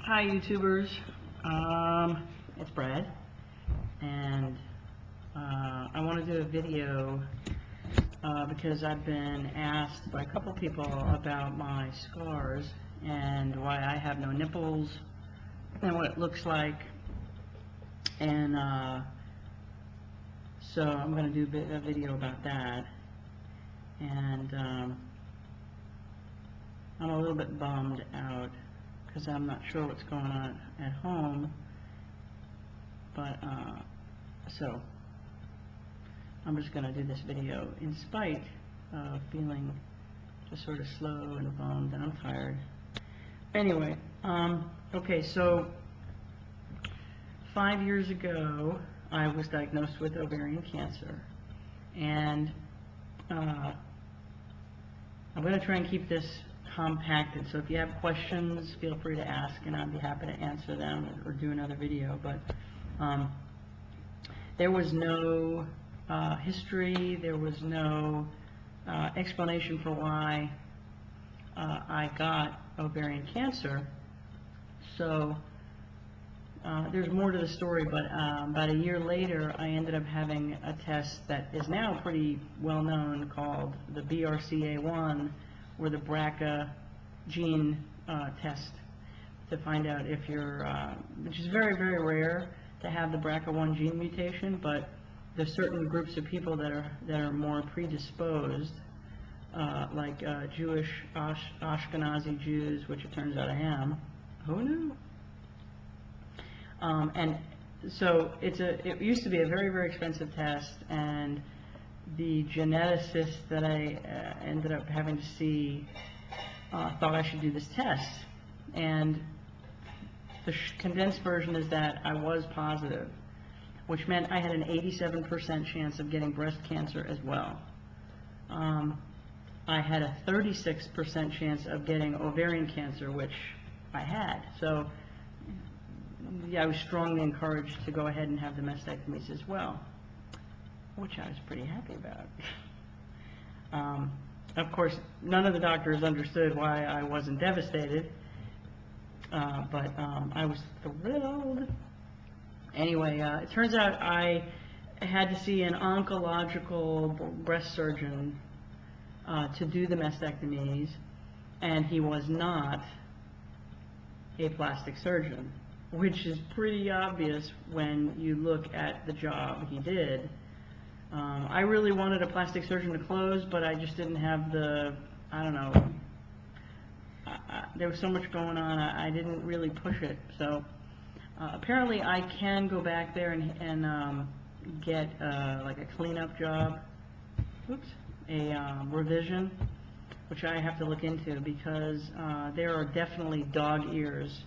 Hi YouTubers, it's Brad, and I want to do a video because I've been asked by a couple people about my scars and why I have no nipples and what it looks like, and so I'm going to do a video about that, and I'm a little bit bummed out because I'm not sure what's going on at home, but so I'm just going to do this video in spite of feeling just sort of slow and bummed, and I'm tired. Anyway, okay, so 5 years ago I was diagnosed with ovarian cancer, and I'm going to try and keep this compacted, so if you have questions, feel free to ask and I'd be happy to answer them or do another video. But there was no history, there was no explanation for why I got ovarian cancer, so there's more to the story. But about a year later I ended up having a test that is now pretty well known called the BRCA1, or the BRCA gene test, to find out if you're, which is very, very rare to have the BRCA1 gene mutation, but there's certain groups of people that are more predisposed, like Jewish Ashkenazi Jews, which it turns out I am. Who knew? And so it used to be a very, very expensive test, and the geneticist that I ended up having to see thought I should do this test, and the condensed version is that I was positive, which meant I had an 87% chance of getting breast cancer as well. I had a 36% chance of getting ovarian cancer, which I had. So yeah, I was strongly encouraged to go ahead and have the mastectomies as well, which I was pretty happy about. Of course, none of the doctors understood why I wasn't devastated, but I was thrilled. Anyway, it turns out I had to see an oncological breast surgeon to do the mastectomies, and he was not a plastic surgeon, which is pretty obvious when you look at the job he did. I really wanted a plastic surgeon to close, but I just didn't have the, I don't know, there was so much going on, I didn't really push it. So apparently I can go back there and get like a cleanup job, a revision, which I have to look into, because there are definitely dog ears,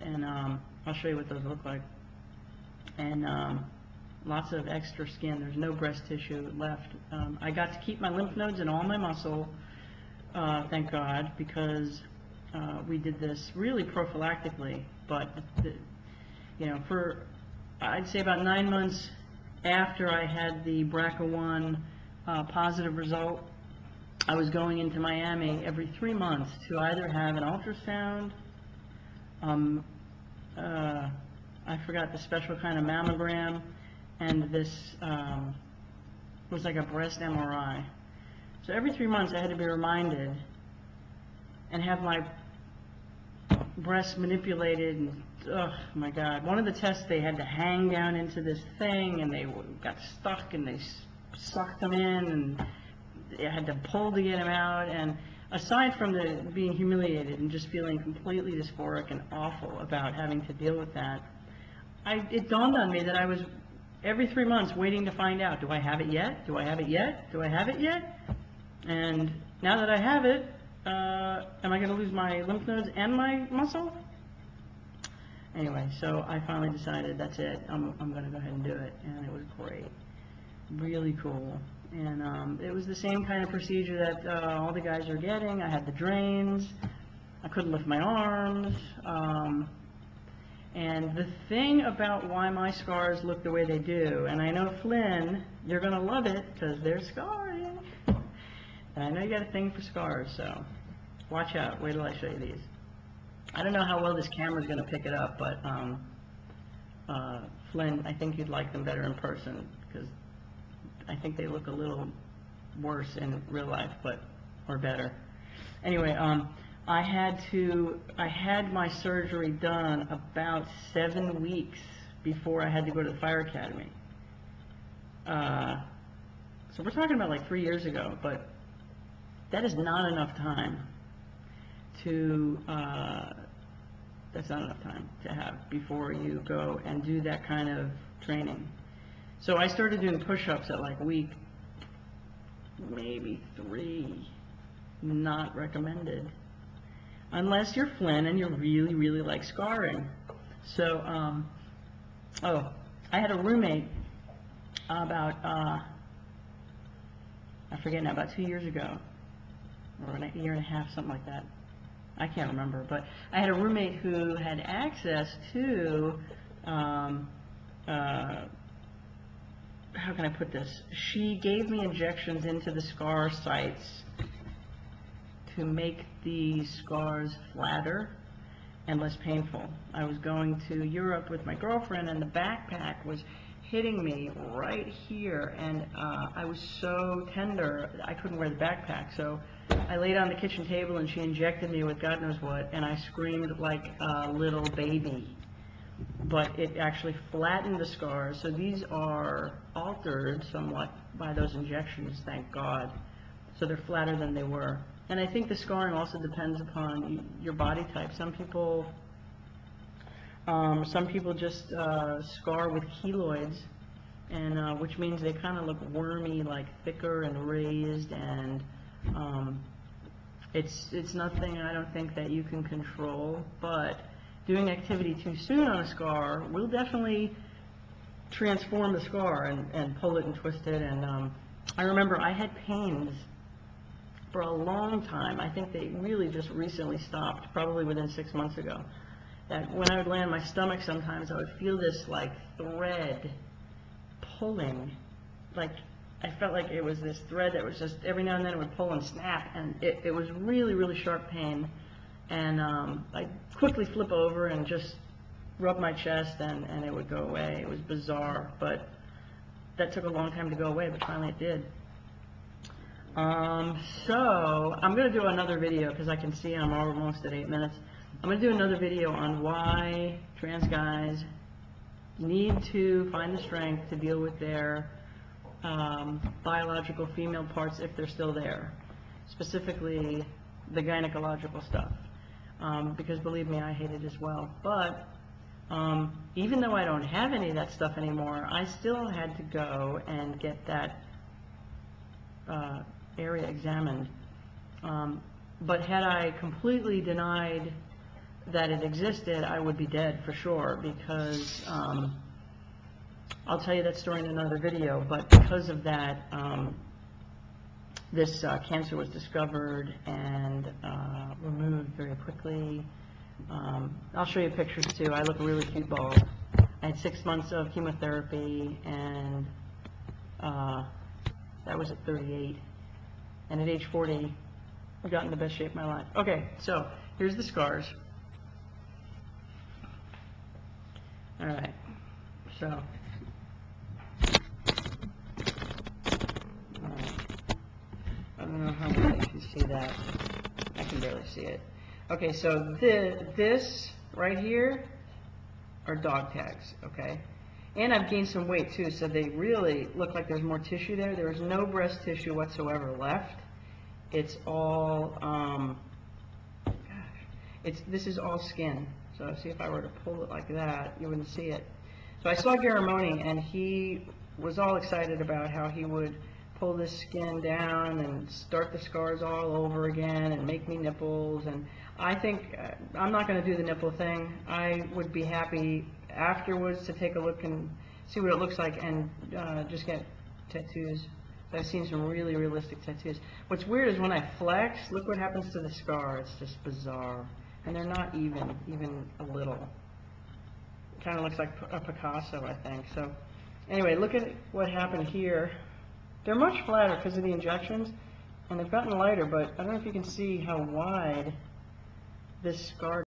and I'll show you what those look like, and lots of extra skin. There's no breast tissue left. I got to keep my lymph nodes and all my muscle, thank God, because we did this really prophylactically. But you know, for I'd say about 9 months after I had the BRCA1 positive result, I was going into Miami every 3 months to either have an ultrasound, I forgot the special kind of mammogram, and this was like a breast MRI. So every 3 months I had to be reminded and have my breasts manipulated, and oh my God. One of the tests, they had to hang down into this thing, and they got stuck, and they sucked them in, and I had to pull to get them out. And aside from the being humiliated and just feeling completely dysphoric and awful about having to deal with that, it dawned on me that I was every 3 months waiting to find out, do I have it yet? Do I have it yet? Do I have it yet? And now that I have it, am I going to lose my lymph nodes and my muscle? Anyway, so I finally decided that's it. I'm going to go ahead and do it, and it was great. Really cool. And it was the same kind of procedure that all the guys are getting. I had the drains. I couldn't lift my arms. And the thing about why my scars look the way they do, and I know, Flynn, you're going to love it because they're scarring. And I know you got a thing for scars, so watch out. Wait till I show you these. I don't know how well this camera's going to pick it up, but Flynn, I think you'd like them better in person, because I think they look a little worse in real life, or better. Anyway, I had my surgery done about 7 weeks before I had to go to the fire academy. So we're talking about like 3 years ago, but that is not enough time to, that's not enough time to have before you go and do that kind of training. So I started doing push-ups at like week maybe 3, not recommended. Unless you're Flynn and you really, really like scarring. So, oh, I had a roommate about, I forget now, about 2 years ago, or a year and a half, something like that. I can't remember, but I had a roommate who had access to, how can I put this? She gave me injections into the scar sites to make the scars flatter and less painful. I was going to Europe with my girlfriend, and the backpack was hitting me right here, and I was so tender I couldn't wear the backpack. So I laid on the kitchen table and she injected me with God knows what, and I screamed like a little baby. But it actually flattened the scars, so these are altered somewhat by those injections, thank God. So they're flatter than they were. And I think the scarring also depends upon your body type. Some people just scar with keloids, and which means they kind of look wormy, like thicker and raised, and it's nothing I don't think that you can control. But doing activity too soon on a scar will definitely transform the scar and pull it and twist it. And I remember I had pains for a long time. I think they really just recently stopped, probably within 6 months ago. That when I would lay on my stomach sometimes, I would feel this like thread pulling. Like I felt like it was this thread that was just every now and then it would pull and snap, and it was really, really sharp pain. And I'd quickly flip over and just rub my chest, and it would go away. It was bizarre, but that took a long time to go away, but finally it did. So I'm going to do another video because I can see I'm almost at 8 minutes. I'm going to do another video on why trans guys need to find the strength to deal with their biological female parts if they're still there, specifically the gynecological stuff, because believe me, I hate it as well. But even though I don't have any of that stuff anymore, I still had to go and get that area examined. But had I completely denied that it existed, I would be dead for sure, because I'll tell you that story in another video, but because of that, this cancer was discovered and removed very quickly. I'll show you pictures too. I look really cute bald. I had 6 months of chemotherapy, and that was at 38. And at age 40, I got in the best shape of my life. Okay, so here's the scars. All right, so I don't know how well you can see that. I can barely see it. Okay, so this right here are dog tags, okay? And I've gained some weight too, so they really look like there's more tissue there. There is no breast tissue whatsoever left. It's all, this is all skin. So see, if I were to pull it like that, you wouldn't see it. So I saw Garamoni, and he was all excited about how he would pull this skin down and start the scars all over again and make me nipples. And I think I'm not going to do the nipple thing. I would be happy afterwards to take a look and see what it looks like, and just get tattoos. So I've seen some really realistic tattoos. What's weird is when I flex, look what happens to the scar. It's just bizarre. And they're not even a little. It kind of looks like a Picasso, I think. So anyway, look at what happened here. They're much flatter because of the injections, and they've gotten lighter, but I don't know if you can see how wide this scar